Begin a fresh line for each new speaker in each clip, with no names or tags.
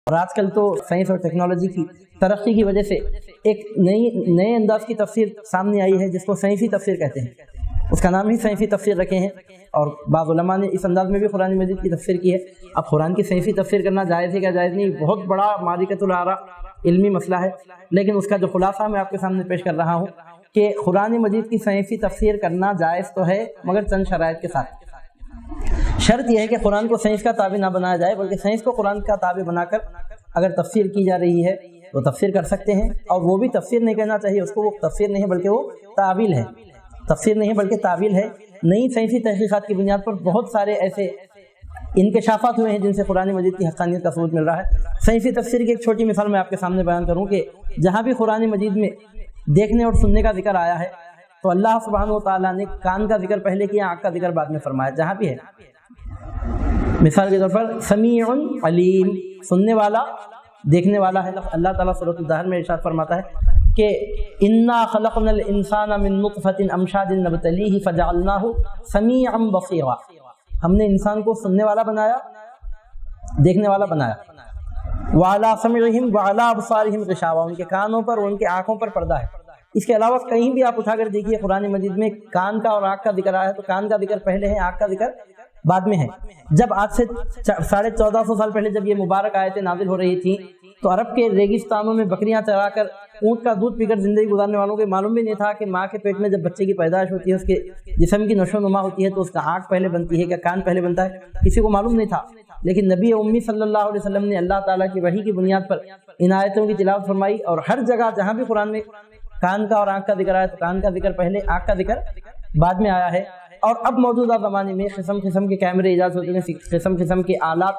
اور آج کل تو سائنس اور ٹیکنالوجی کی ترقی کی وجہ سے ایک نئے انداز کی تفسیر سامنے آئی ہے جس کو سائنسی تفسیر کہتے ہیں. اس کا نام ہی سائنسی تفسیر رکھے ہیں اور بعض علماء نے اس انداز میں بھی قرآن مجید کی تفسیر کی ہے. اب قرآن کی سائنسی تفسیر کرنا جائز ہے کیا جائز نہیں، بہت بڑا مالکۃ الآراء علمی مسئلہ ہے، لیکن اس کا جو خلاصہ میں آپ کے سامنے پیش کر رہا ہوں کہ قرآن مجید کی سائنسی تفسیر کرنا جائز تو ہے مگر چند شرائط کے ساتھ. شرط یہ ہے کہ قرآن کو سائنس کا تابع نہ بنایا جائے بلکہ سائنس کو قرآن کا تابع بنا کر اگر تفسیر کی جا رہی ہے تو تفسیر کر سکتے ہیں. اور وہ بھی تفسیر نہیں کہنا چاہیے اس کو، وہ تفسیر نہیں ہے بلکہ وہ تعویل ہے. تفسیر نہیں ہے بلکہ تعویل ہے. نئی سائنسی تحقیقات کی بنیاد پر بہت سارے ایسے انکشافات ہوئے ہیں جن سے قرآن مجید کی حقانیت کا ثبوت مل رہا ہے. سائنسی تفسیر کی ایک چھوٹی مثال میں آپ کے سامنے بیان کروں کہ جہاں بھی قرآن مجید میں دیکھنے اور سننے کا ذکر آیا ہے تو اللہ سبحانہ و تعالیٰ نے کان کا ذکر پہلے کیا، آنکھ کا ذکر بعد میں فرمایا. جہاں بھی ہے مثال کے طور پر سمیع علیم، سننے والا دیکھنے والا ہے. اللہ تعالیٰ سورۃ الدہر میں ارشاد فرماتا ہے کہ انا خلقنا الانسان من نطفۃ امشاج نبتلیہ فجعلناہ سمیعا بصیرا. ہم نے انسان کو سننے والا بنایا، دیکھنے والا بنایا. وعلی سمعہم وعلی ابصارہم غشاوہ، ان کے کانوں پر اور ان کے آنکھوں پر پردہ ہے. اس کے علاوہ کہیں بھی آپ اٹھا کر دیکھیے قرآن مجید میں کان کا اور آنکھ کا ذکر آیا ہے تو کان کا ذکر پہلے ہے، آنکھ کا ذکر بعد میں ہے. جب آج سے 1450 سال پہلے جب یہ مبارک آیتیں نازل ہو رہی تھیں تو عرب کے ریگستانوں میں بکریاں چرا کر اونٹ کا دودھ پی کر زندگی گزارنے والوں کو معلوم بھی نہیں تھا کہ ماں کے پیٹ میں جب بچے کی پیدائش ہوتی ہے، اس کے جسم کی نشو و نما ہوتی ہے تو اس کا آنکھ پہلے بنتی ہے کہ کان پہلے بنتا ہے، کسی کو معلوم نہیں تھا. لیکن نبی امی صلی اللہ علیہ وسلم نے اللہ تعالیٰ کی وحی کی بنیاد پر ان آیتوں کی تلاوت فرمائی اور ہر جگہ جہاں بھی قرآن میں کان کا اور آنکھ کا ذکر آیا تو کان کا ذکر پہلے، آنکھ کا ذکر بعد میں آیا ہے. اور اب موجودہ زمانے میں قسم قسم کے کیمرے ایجاد ہو چکے ہیں، قسم قسم کے آلات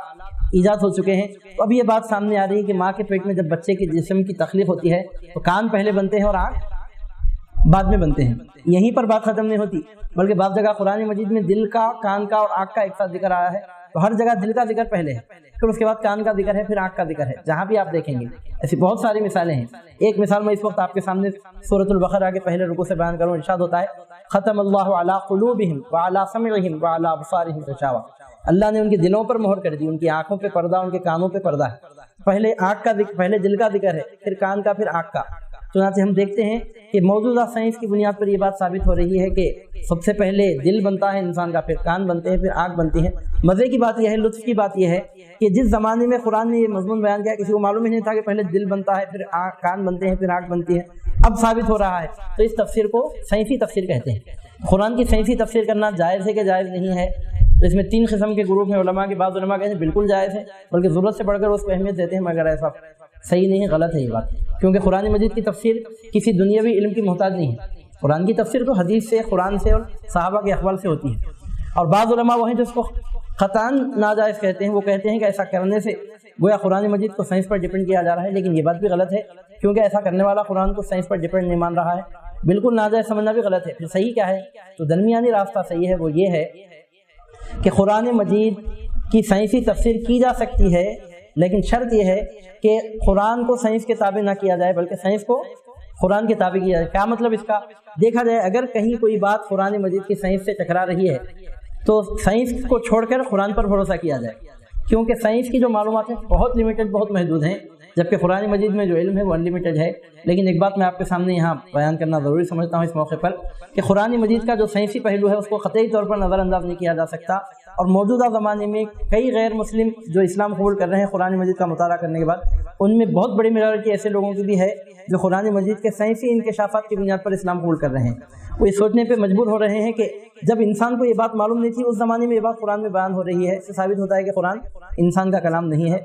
ایجاد ہو چکے ہیں. تو اب یہ بات سامنے آ رہی ہے کہ ماں کے پیٹ میں جب بچے کے جسم کی تخلیق ہوتی ہے تو کان پہلے بنتے ہیں اور آنکھ بعد میں بنتے ہیں. یہیں پر بات ختم نہیں ہوتی بلکہ بعض جگہ قرآن مجید میں دل کا، کان کا اور آنکھ کا ایک ساتھ ذکر آیا ہے تو ہر جگہ دل کا ذکر پہلے ہے، پھر اس کے بعد کان کا ذکر ہے، پھر آنکھ کا ذکر ہے. جہاں بھی آپ دیکھیں گے ایسی بہت ساری مثالیں ہیں. ایک مثال میں اس وقت آپ کے سامنے سورۃ البقرہ کے پہلے رکوع سے بیان کروں. ارشاد ہوتا ہے ختم اللہ علی قلوبہم وعلی سمعہم وعلی ابصارہم غشاوہ. اللہ نے ان کے دلوں پر مہر کر دی، ان کی آنکھوں پہ پردہ، ان کے کانوں پہ پردہ ہے. پہلے آنکھ کا ذکر، پہلے دل کا ذکر ہے، پھر کان کا، پھر آنکھ کا. چنانچہ ہم دیکھتے ہیں کہ موجودہ سائنس کی بنیاد پر یہ بات ثابت ہو رہی ہے کہ سب سے پہلے دل بنتا ہے انسان کا، پھر کان بنتے ہیں، پھر آنکھ بنتی ہے. مزے کی بات یہ ہے، لطف کی بات یہ ہے کہ جس زمانے میں قرآن نے یہ مضمون بیان کیا کسی کو معلوم ہی نہیں تھا کہ پہلے دل بنتا ہے، پھر کان بنتے ہیں، پھر آنکھ بنتی ہے. اب ثابت ہو رہا ہے تو اس تفسیر کو سائنسی تفسیر کہتے ہیں. قرآن کی سائنسی تفسیر کرنا جائز ہے کہ جائز نہیں ہے؟ تو اس میں 3 قسم کے گروپ ہیں علماء کے. بعض علماء کہتے ہیں بالکل جائز ہے بلکہ ضرورت سے بڑھ کر اس کو اہمیت دیتے ہیں، مگر ایسا صحیح نہیں ہے، غلط ہے یہ بات. کیونکہ قرآن مجید کی تفسیر کسی دنیاوی علم کی محتاج نہیں ہے. قرآن کی تفسیر تو حدیث سے، قرآن سے اور صحابہ کے اقوال سے ہوتی ہے. اور بعض علماء وہ ہیں جو اس کو قطعاً ناجائز کہتے ہیں. وہ کہتے ہیں کہ ایسا کرنے سے گویا قرآن مجید کو سائنس پر ڈیپینڈ کیا جا رہا ہے، لیکن یہ بات بھی غلط ہے کیونکہ ایسا کرنے والا قرآن کو سائنس پر ڈیپینڈ نہیں مان رہا ہے. بالکل ناجائز سمجھنا بھی غلط ہے. پھر صحیح کیا ہے؟ تو درمیانی راستہ صحیح ہے، وہ یہ ہے کہ قرآن مجید کی سائنسی تفسیر کی جا سکتی ہے لیکن شرط یہ ہے کہ قرآن کو سائنس کے تابع نہ کیا جائے بلکہ سائنس کو قرآن کے تابع کیا جائے. کیا مطلب اس کا؟ دیکھا جائے اگر کہیں کوئی بات قرآن مجید کی سائنس سے ٹکرا رہی ہے تو سائنس کو چھوڑ کر قرآن پر بھروسہ کیا جائے، کیونکہ سائنس کی جو معلومات ہیں بہت لیمیٹڈ، بہت محدود ہیں، جبکہ قرآن مجید میں جو علم ہے وہ انلیمیٹڈ ہے. لیکن ایک بات میں آپ کے سامنے یہاں بیان کرنا ضروری سمجھتا ہوں اس موقع پر کہ قرآن مجید کا جو سائنسی پہلو ہے اس کو قطعی طور پر نظر انداز نہیں کیا جا سکتا. اور موجودہ زمانے میں کئی غیر مسلم جو اسلام قبول کر رہے ہیں قرآن مجید کا مطالعہ کرنے کے بعد، ان میں بہت بڑی میجورٹی ایسے لوگوں کی بھی ہے جو قرآن مجید کے سائنسی انکشافات کی بنیاد پر اسلام قبول کر رہے ہیں. وہ یہ سوچنے پہ مجبور ہو رہے ہیں کہ جب انسان کو یہ بات معلوم نہیں تھی اس زمانے میں یہ بات قرآن میں بیان ہو رہی ہے، اس سے ثابت ہوتا ہے کہ قرآن انسان کا کلام نہیں ہے.